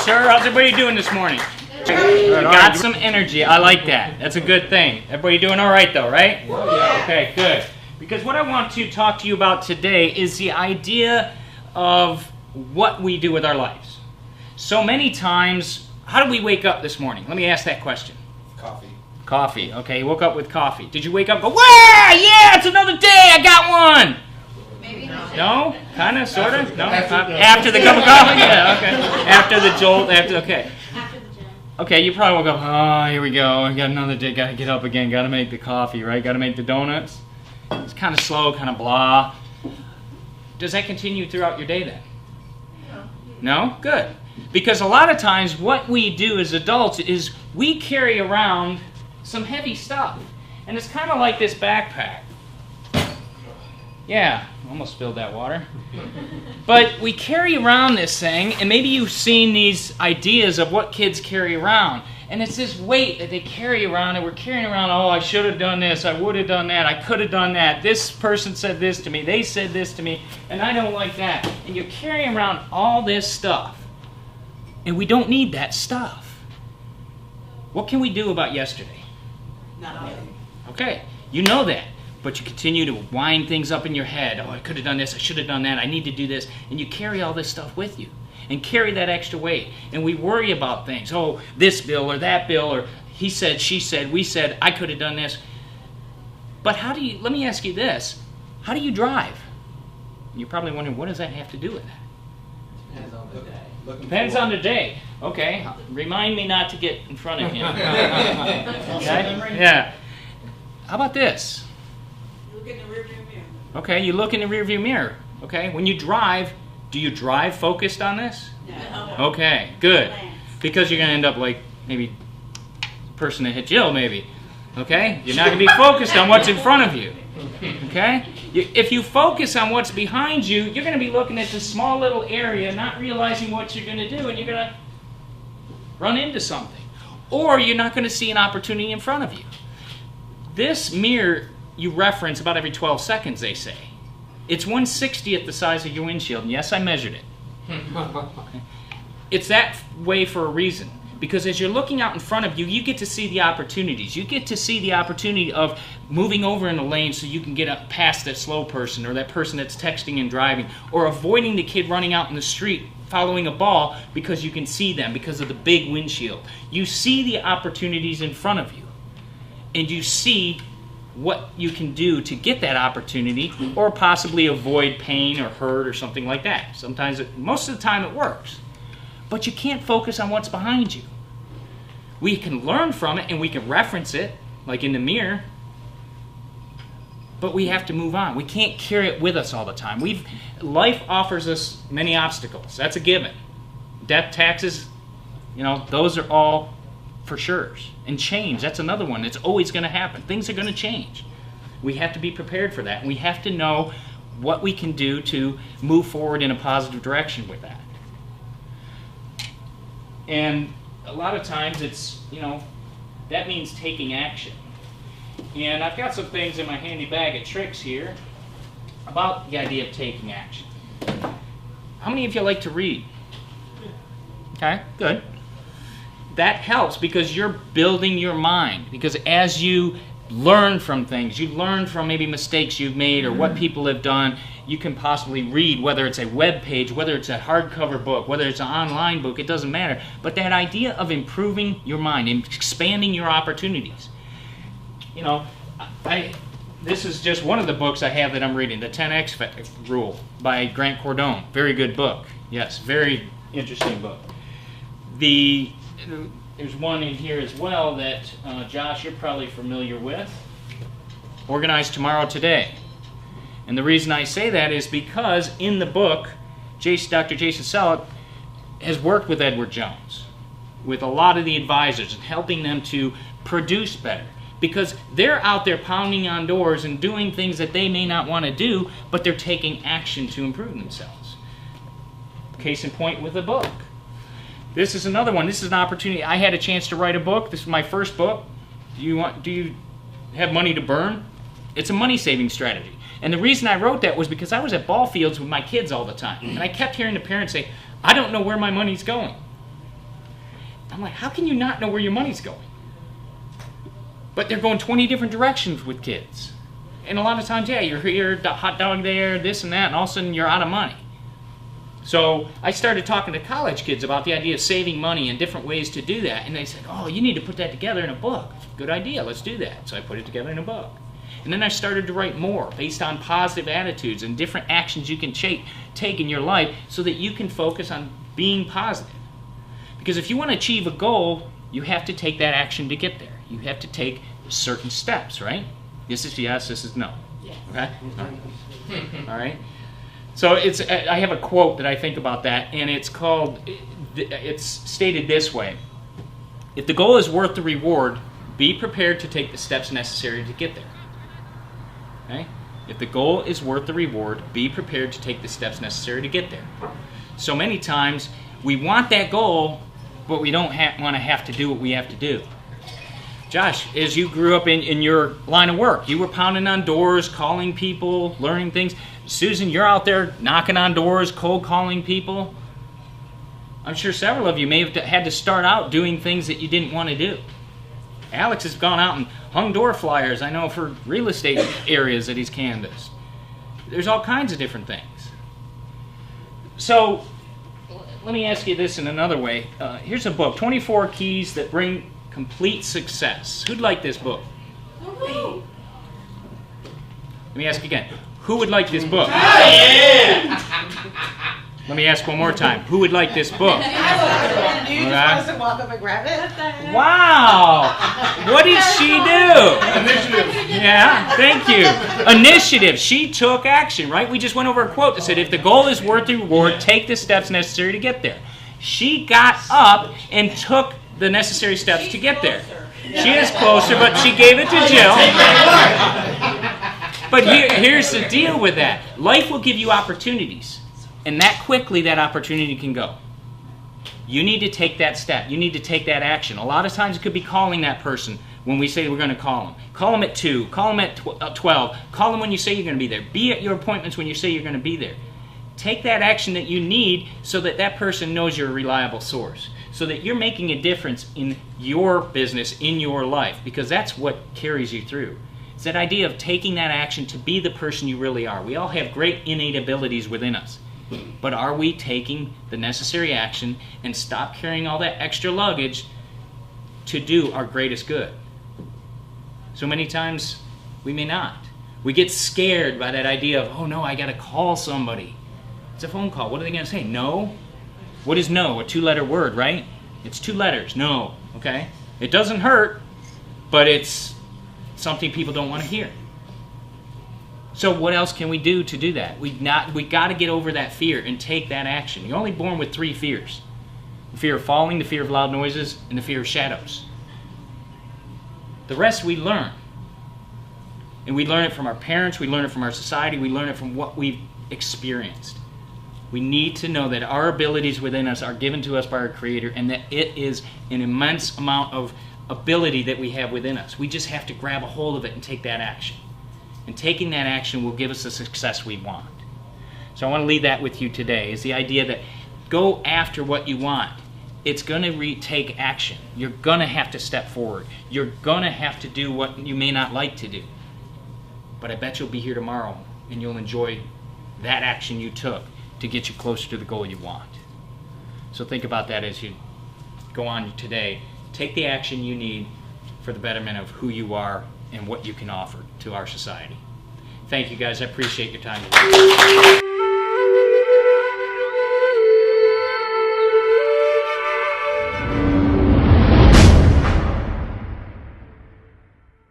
sir. How's everybody doing this morning? You got some energy. I like that. That's a good thing. Everybody doing all right, though, right? Yeah. Okay, good. Because what I want to talk to you about today is the idea of what we do with our lives. So many times, how do we wake up this morning? Let me ask that question. Coffee. Coffee. Okay, you woke up with coffee. Did you wake up and go, wow, yeah, it's another day, I got one? Maybe not. No? Kind of? Sort of? No? After the cup of coffee? Yeah, okay. After the jolt, okay. After the gym. Okay, you probably woke up, oh, here we go, I got another day, got to get up again, got to make the coffee, right? Got to make the donuts. It's kind of slow, kind of blah. Does that continue throughout your day then? No? Good. Because a lot of times what we do as adults is we carry around some heavy stuff. And it's kind of like this backpack. Yeah, almost spilled that water. But we carry around this thing, and maybe you've seen these ideas of what kids carry around. And it's this weight that they carry around, and we're carrying around, oh, I should have done this, I would have done that, I could have done that, this person said this to me, they said this to me, and I don't like that. And you're carrying around all this stuff. And we don't need that stuff. What can we do about yesterday? Nothing. Okay, you know that. But you continue to wind things up in your head. Oh, I could have done this, I should have done that, I need to do this. And you carry all this stuff with you. And carry that extra weight. And we worry about things. Oh, this bill or that bill, or he said, she said, we said, I could have done this. But how do you, let me ask you this. How do you drive? You're probably wondering, what does that have to do with that? Depends on the day. Depends on the day. Okay. Remind me not to get in front of him. Okay? Yeah. How about this? Look in the rearview mirror. Okay, you look in the rearview mirror. Okay, when you drive, do you drive focused on this? No. Okay, good. Because you're going to end up like maybe the person that hit Jill, maybe. Okay? You're not going to be focused on what's in front of you. Okay? If you focus on what's behind you, you're going to be looking at this small little area, not realizing what you're going to do, and you're going to run into something. Or you're not going to see an opportunity in front of you. This mirror you reference about every 12 seconds, they say. It's 1/60th the size of your windshield, and yes, I measured it. It's that way for a reason. Because as you're looking out in front of you, you get to see the opportunities. You get to see the opportunity of moving over in the lane so you can get up past that slow person or that person that's texting and driving, or avoiding the kid running out in the street following a ball because you can see them because of the big windshield. You see the opportunities in front of you, and you see what you can do to get that opportunity or possibly avoid pain or hurt or something like that. Sometimes, most of the time it works. But you can't focus on what's behind you. We can learn from it and we can reference it, like in the mirror, but we have to move on. We can't carry it with us all the time. Life offers us many obstacles. That's a given. Death, taxes, those are all for sure. And change, that's another one. It's always going to happen. Things are going to change. We have to be prepared for that. And we have to know what we can do to move forward in a positive direction with that. And a lot of times it's, that means taking action. And I've got some things in my handy bag of tricks here about the idea of taking action. How many of you like to read? Okay, good. That helps because you're building your mind. Because as you learn from things, you learn from maybe mistakes you've made or what people have done, you can possibly read, whether it's a web page, whether it's a hardcover book, whether it's an online book, it doesn't matter. But that idea of improving your mind and expanding your opportunities. This is just one of the books I have that I'm reading, The 10X Rule by Grant Cardone. Very good book. Yes, very interesting book. There's one in here as well that, Josh, you're probably familiar with. Organize Tomorrow Today. And the reason I say that is because in the book, Dr. Jason Selleck has worked with Edward Jones, with a lot of the advisors, and helping them to produce better. Because they're out there pounding on doors and doing things that they may not want to do, but they're taking action to improve themselves. Case in point with the book. This is another one. This is an opportunity. I had a chance to write a book. This is my first book. Do you have money to burn? It's a money-saving strategy. And the reason I wrote that was because I was at ball fields with my kids all the time. And I kept hearing the parents say, I don't know where my money's going. I'm like, how can you not know where your money's going? But they're going 20 different directions with kids. And a lot of times, yeah, you're here, hot dog there, this and that, and all of a sudden you're out of money. So I started talking to college kids about the idea of saving money and different ways to do that. And they said, oh, you need to put that together in a book. Good idea, let's do that. So I put it together in a book. And then I started to write more based on positive attitudes and different actions you can take in your life so that you can focus on being positive. Because if you want to achieve a goal, you have to take that action to get there. You have to take certain steps, right? This is yes, this is no. Yes. Okay? All right? So I have a quote that I think about that, and it's stated this way. If the goal is worth the reward, be prepared to take the steps necessary to get there. Okay? If the goal is worth the reward, be prepared to take the steps necessary to get there. So many times, we want that goal, but we don't want to have to do what we have to do. Josh, as you grew up in your line of work, you were pounding on doors, calling people, learning things. Susan, you're out there knocking on doors, cold calling people. I'm sure several of you may have had to start out doing things that you didn't want to do. Alex has gone out and hung door flyers, I know, for real estate areas that he's canvassed. There's all kinds of different things. So, let me ask you this in another way. Here's a book, 24 Keys That Bring Complete Success. Who'd like this book? Woo-hoo. Let me ask again. Who would like this book? Let me ask one more time. Who would like this book? You just want us to walk up and grab it? Wow! What did she do? Initiative. Yeah, thank you. Initiative. She took action, right? We just went over a quote that said, if the goal is worth the reward, take the steps necessary to get there. She got up and took the necessary steps to get there. She is closer, but she gave it to Jill. But here's the deal with that. Life will give you opportunities. And that quickly, that opportunity can go. You need to take that step. You need to take that action. A lot of times it could be calling that person when we say we're going to call them. Call them at 2. Call them at 12. Call them when you say you're going to be there. Be at your appointments when you say you're going to be there. Take that action that you need so that that person knows you're a reliable source. So that you're making a difference in your business, in your life. Because that's what carries you through. It's that idea of taking that action to be the person you really are. We all have great innate abilities within us. But are we taking the necessary action and stop carrying all that extra luggage to do our greatest good? So many times we may not. We get scared by that idea of, oh no, I got to call somebody. It's a phone call. What are they going to say? No? What is no? A 2-letter word, right? It's 2 letters. No. Okay? It doesn't hurt, but it's something people don't want to hear. So what else can we do to do that? We got to get over that fear and take that action. You're only born with 3 fears. The fear of falling, the fear of loud noises, and the fear of shadows. The rest we learn. And we learn it from our parents, we learn it from our society, we learn it from what we've experienced. We need to know that our abilities within us are given to us by our Creator and that it is an immense amount of ability that we have within us. We just have to grab a hold of it and take that action. And taking that action will give us the success we want. So I want to leave that with you today, is the idea that go after what you want. It's going to take action. You're going to have to step forward. You're going to have to do what you may not like to do. But I bet you'll be here tomorrow and you'll enjoy that action you took to get you closer to the goal you want. So think about that as you go on today. Take the action you need for the betterment of who you are and what you can offer to our society. Thank you guys. I appreciate your time today.